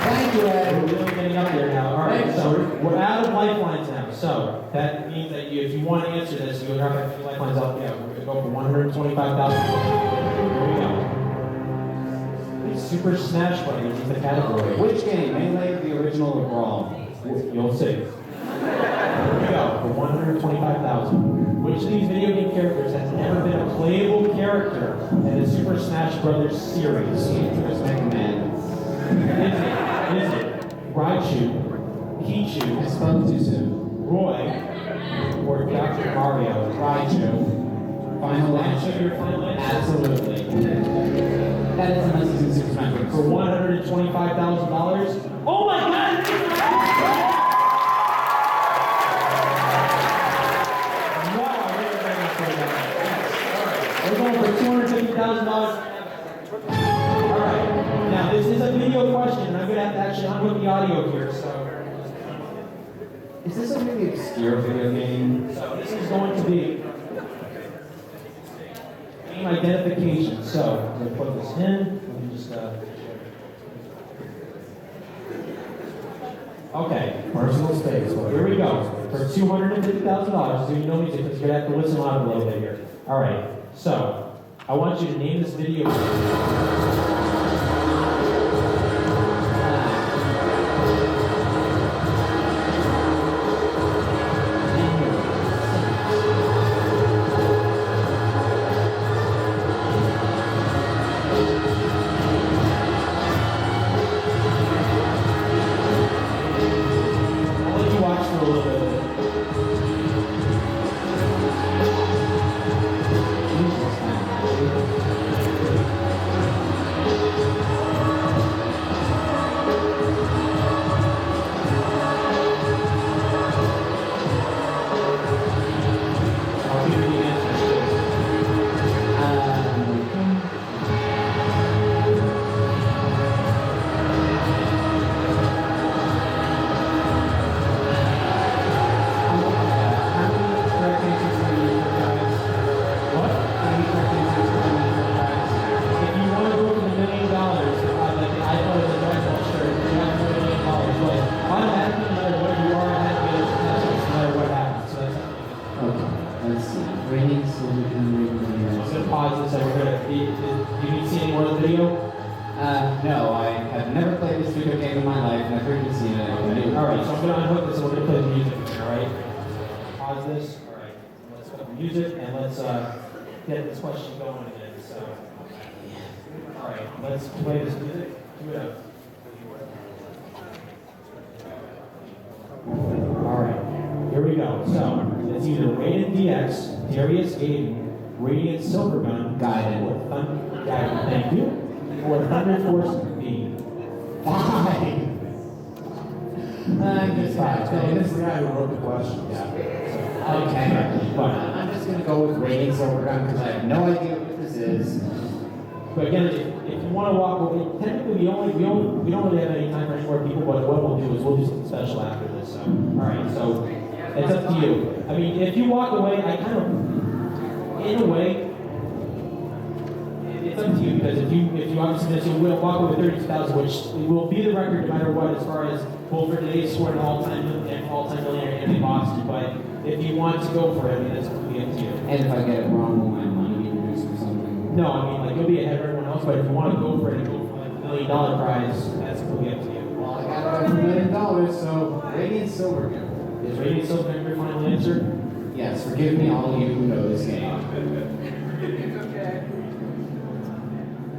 Thank you, Ed. We're really getting up there now. All right, so we're out of lifelines now. So that means that if you want to answer this, you would have to have your lifelines up. Yeah, we're going to go for 125,000. Here we go. Super Smash Brothers is the category. Which game? Melee, the original, or Brawl? You'll see. Here we go for 125,000. Which of these video game characters has never been a playable character in the Super Smash Brothers series? First Mega Man. Is it Raichu, Pichu, I spoke too soon. Roy, or Dr. Mario? Raichu. Final answer. Your final answer? Absolutely. That is unless he's in Super Smash Bros. For $125,000. Oh my God! Wow, I really like that. We're going for $250,000. All right. Now this is a video question, and I'm going to have to actually unhook the audio here. So, Is this a really obscure video game? so this is going to be game identification. So I'm going to put this in. Let me just. Okay. Personal space. Here we go. For $250,000, so you know music, because you're going to have to listen on a little bit here. All right. So, I want you to name this video. I'll let you watch for a little bit. I'll give you the answers too. What? If you want to go for the $1 million, like the iPhone or the Dragon shirt, you have $1 million. But automatically, no matter what you are, it has to be a success no matter what happens. So that's Okay, let's see. Ratings, so we can read I'm the going to pause this and we're going to. Do you need to see any more of the video? No, I have never played this video game in my life, and I've heard you seen it. Alright, so I'm going to unhook this and we're going to play the music. Alright? Pause this. Alright. Let's put the music and let's get this question going again. So, alright, let's play this music. Cue it up. Alright, here we go. So, it's either Raiden DX, Darius Gaiden, Radiant Silvergun, Gaiden. or Thunder. Gaiden, thank you. Or Thunder Force B. Fine. I'm just fine. This is the guy who wrote the question. Okay. But, I'm just gonna go with Ratings Overground because I have no idea what this is. but again, if you want to walk away, technically we don't really have any time for any more people, but what we'll do is we'll do something special after this. So, alright, so it's up to you. I mean, if you walk away, I kind of, in a way, it's up to you because if you obviously miss, you will walk away with 32,000, which will be the record no matter what as far as both for today's score and all-time millionaire Anthony Boston. But if you want to go for it, I mean, that's completely up to you. And if I get it wrong, will my money be reduced or something? No, I mean, like, you'll be ahead of everyone else, but if you want to go for it and go for like $1 million prize, that's completely up to you. Well, I got it for $1 million, so radiant silver gift. Is Radiant Silver your final answer? Yes, forgive me, all of you who know this game.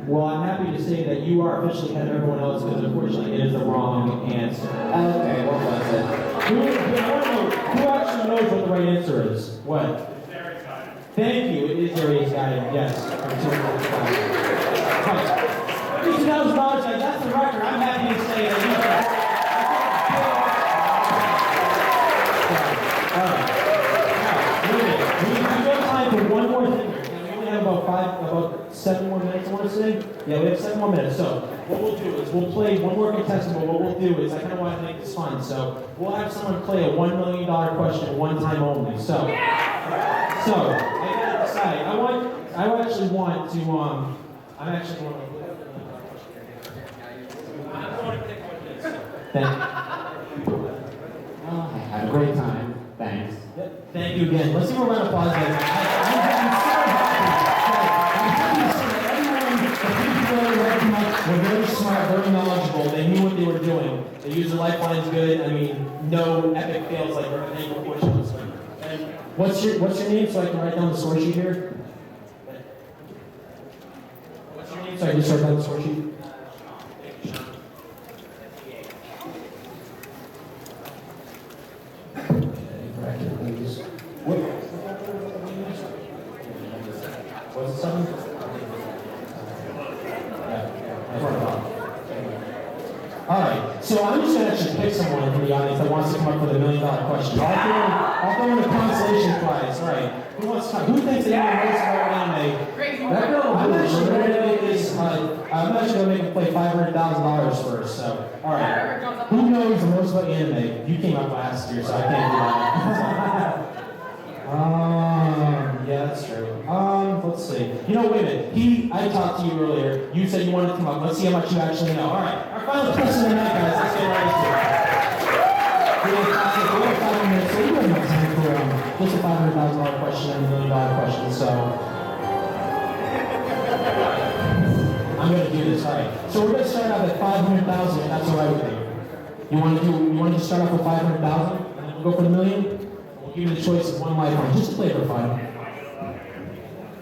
Well, I'm happy to say that you are officially ahead of everyone else because unfortunately it is the wrong answer. Okay, what was it? I want to know, who actually knows what the right answer is? What? Thank you, it is Darius Guided, yes. $32,000, that's the record. I'm happy to say that you we have time for one more thing. We only have about 7 more minutes, I want to say. Yeah, we have 7 more minutes. So what we'll do is we'll play one more contestant, but what we'll do is I kind of want to make this fun. So we'll have someone play a $1 million question one time only. So I gotta decide. I actually want to Thank you. I had a great time. Thanks. Yep. Thank you again. Let's give a round of applause. Guys. I'm happy to say that everyone, the people were very smart, very knowledgeable. They knew what they were doing. They used their lifelines good. I mean, no epic fails like everything before shows. And what's your name so I can write down the score sheet here? What's your name so I can just write down the score sheet? What's the sum? Alright, so I'm just going to actually pick someone from the audience that wants to come up with $1 million question. I'll throw in a consolation prize. Alright, who thinks that anyone knows about anime? That girl, I'm actually going to make this, I'm actually going to make him play $500,000 first, so, alright. Who knows the most about anime? You came up last year, so I can't do that. Yeah, that's true. Let's see. You know, wait a minute. I talked to you earlier. You said you wanted to come up. Let's see how much you actually know. All right. Our final question tonight, guys. Let's get right into it. We have 5 minutes, so we don't have time for just a $500,000 question and $1 million question. So I'm going to do this. All right. So we're going to start off at $500,000. If that's all right with you. You want to start off with $500,000, and then we'll go for the $1 million. Give you the choice of one lifeline, just to play for fun.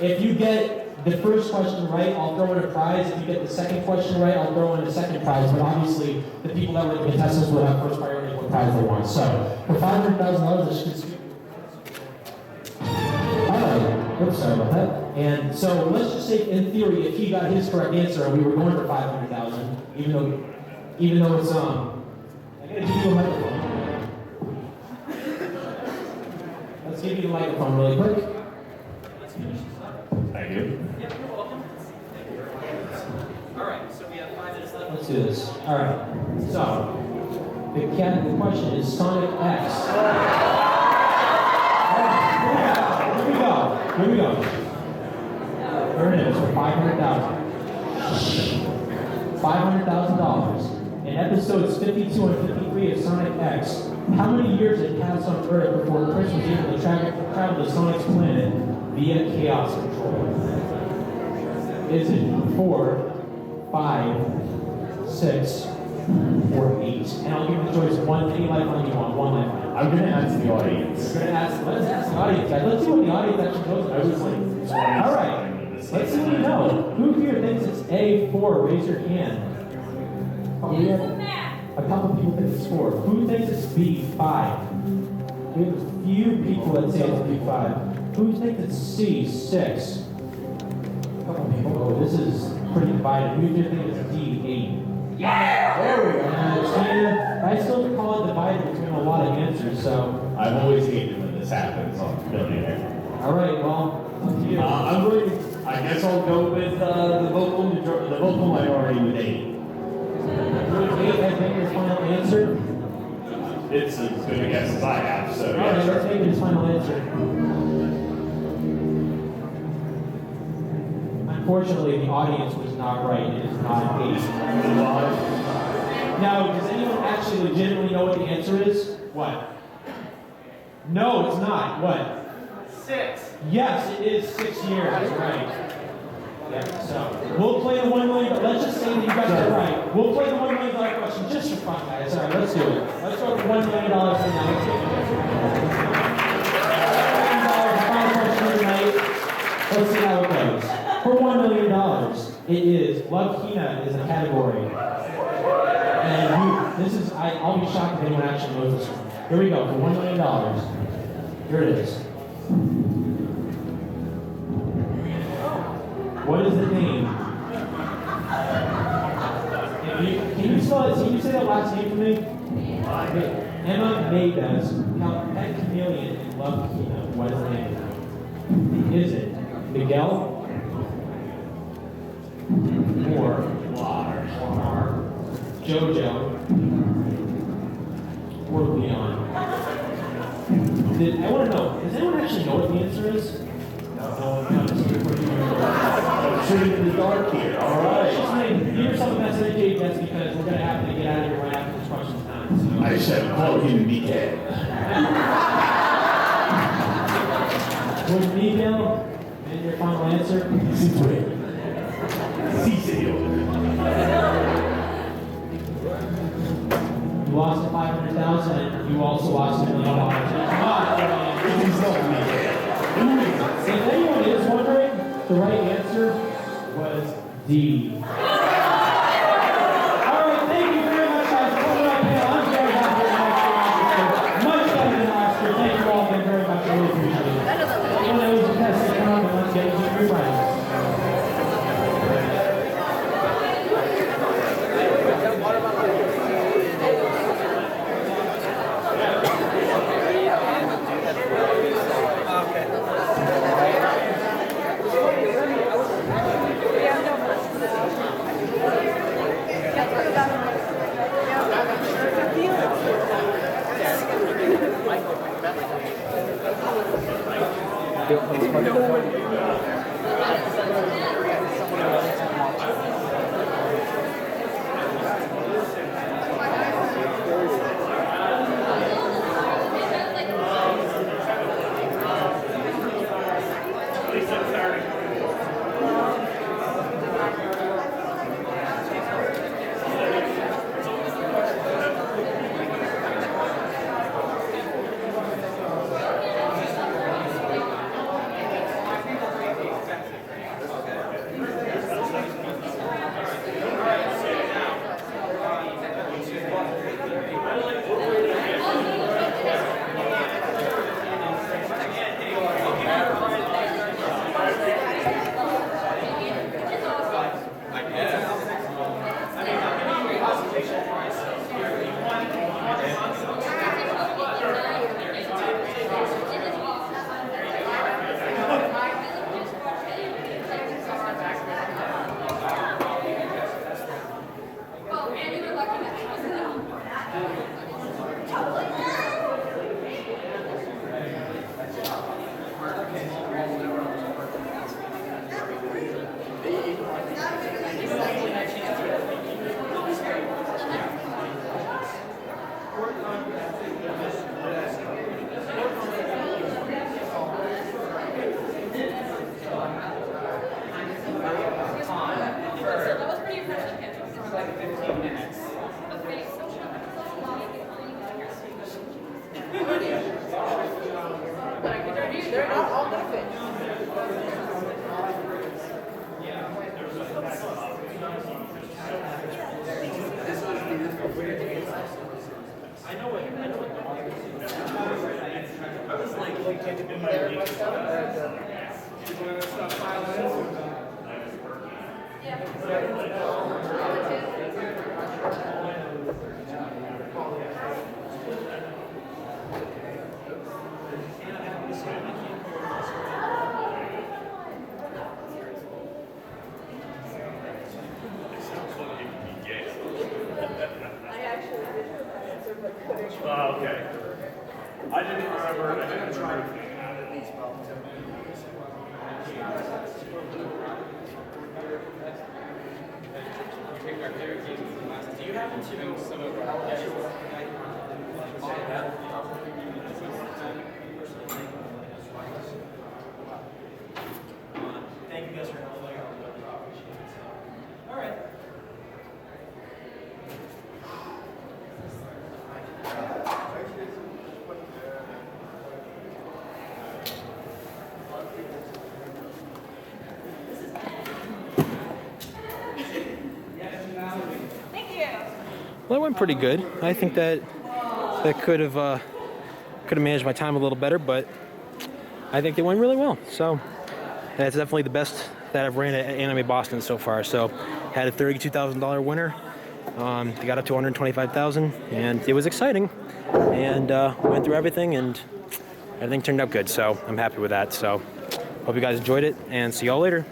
If you get the first question right, I'll throw in a prize. If you get the second question right, I'll throw in a second prize. But obviously, the people that were the contestants will have first priority what prize they want. So, for $500,000, this should... Alright, oops, sorry about that. And so, let's just say, in theory, if he got his correct answer, we were going for $500,000, even though it's, I gotta give you a microphone. Let's give you the microphone really quick. Thank you. Yep, you're welcome. All right, so we have 5 minutes left. Let's do this. All right. So, the question is Sonic X. All right, here we go. There it is for $500,000. $500,000. In episodes 52 and 53 of Sonic X, how many years had passed on Earth before Chris was able to travel to Sonic's planet via chaos control? Is it 4, 5, 6, or 8? And I'll give you the choice of any lifeline you want, one lifeline. I'm going to ask the audience. Let's ask the audience, guys. Let's see what the audience actually knows. I was like, all right. Let's see what you know. Who here thinks it's A4? Raise your hand. A couple people think it's 4. Who thinks it's B5? We have a few people that say it's B5. Who thinks it's C6? A couple people. Oh, this is pretty divided. Who here thinks it's D8? Yeah! There we go. I still call it divided between a lot of answers, so. I've always hated when this happens on Millionaire. All right, well, up to you. I guess I'll go with the vocal minority with 8. 8, I think, your final answer. It's as good a guess as I have, so All yeah, right, sure. let's make his final answer. I'm Unfortunately, the audience was not right. It is not 8. Now, does anyone actually legitimately know what the answer is? What? No, it's not. What? 6. Yes, it is 6 years, right. Yeah, so we'll play the $1 million. Let's just say that you got that right. We'll play the $1 million question just for fun, guys. All right, let's do it. Let's go for $1 million right now. Let's get it. Final question of the night. Let's see how it goes. For $1 million, it is Love Hina is a category. And I'll be shocked if anyone actually knows this one. Here we go, for $1 million. Here it is. What is the name? Can you spell it? Can you say that last name for me? Emma Maybes, Pet Chameleon, and Love Hina. What is the name? Is it Miguel? Or Jojo? Or Leon? I want to know, does anyone actually know what the answer is? No. Shooting in the dark here. All right. Give yourself a message, Jake, that's because we're going to have to get out of here right after this question's done. So. I just had to call him Miguel. Was Miguel and your final answer? Sí, señor. You lost the 500,000, and you also lost $1 million. If anyone is wondering, the right answer was D. Alright, thank you very much, guys. Coming up here, I'm very happy with much better than last year. Thank you all again very much. I really appreciate it. Anyone that was contestant, come up and let's get into your prizes. They're not all gonna fit. Okay. I didn't remember. I didn't try to Do you happen to know some of Thank you guys for helping. All right. Well, it went pretty good. I think that could have managed my time a little better, but I think it went really well. So that's definitely the best that I've ran at Anime Boston so far. So had a $32,000 winner. They got up to $125,000, and it was exciting. And went through everything, and everything turned out good. So I'm happy with that. So hope you guys enjoyed it, and see y'all later.